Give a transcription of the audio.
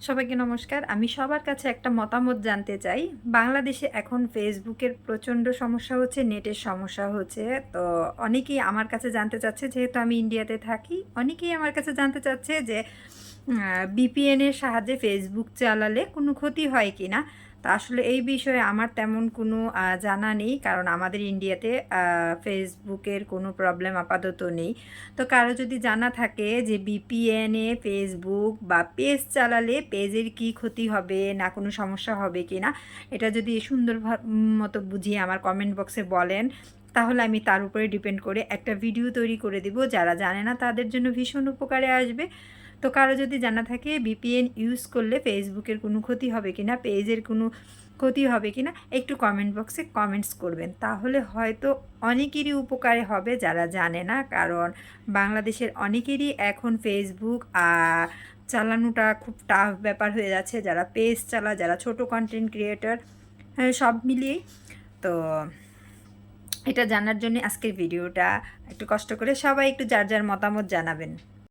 সবাইকে নমস্কার। আমি সবার কাছে একটা মতামত জানতে চাই। বাংলাদেশে এখন ফেসবুকের প্রচণ্ড সমস্যা হচ্ছে, নেটের সমস্যা হচ্ছে। তো অনেকেই আমার কাছে জানতে চাচ্ছে, যেহেতু আমি ইন্ডিয়াতে থাকি, অনেকেই আমার কাছে জানতে চাচ্ছে যে VPN এর সাহায্যে ফেসবুক চালালে কোনো ক্ষতি হয় কিনা? তো আসলে এই বিষয়ে আমার তেমন কোনো জানা নেই। কারণ আমাদের ইন্ডিয়াতে ফেসবুকের কোনো প্রবলেম আপাতত নেই। তো কারো যদি জানা থাকে যে VPN এ ফেসবুক বা পেজ চালালে পেজের কি ক্ষতি হবে, না কোনো সমস্যা হবে কিনা, এটা যদি সুন্দর মতো বুঝিয়ে আমার কমেন্ট বক্সে বলেন, তাহলে আমি তার উপরে ডিপেন্ড করে একটা ভিডিও তৈরি করে দিব। যারা জানে না তাদের জন্য ভীষণ উপকারে আসবে। তো কারো যদি জানা থাকে VPN ইউজ করলে ফেসবুকের কোনো ক্ষতি হবে কিনা, পেজের কোনো ক্ষতি হবে কিনা, একটু কমেন্ট বক্সে কমেন্টস করবেন। তাহলে হয়তো অনেকেরই উপকারে হবে যারা জানে না। কারণ বাংলাদেশের অনেকেরই এখন ফেসবুক চালানোটা খুব টাফ ব্যাপার হয়ে যাচ্ছে। যারা পেজ চালায়, যারা ছোট কন্টেন্ট ক্রিয়েটর, সব মিলিয়েই। তো এটা জানার জন্য আজকের ভিডিওটা। একটু কষ্ট করে সবাই একটু যার যার মতামত জানাবেন।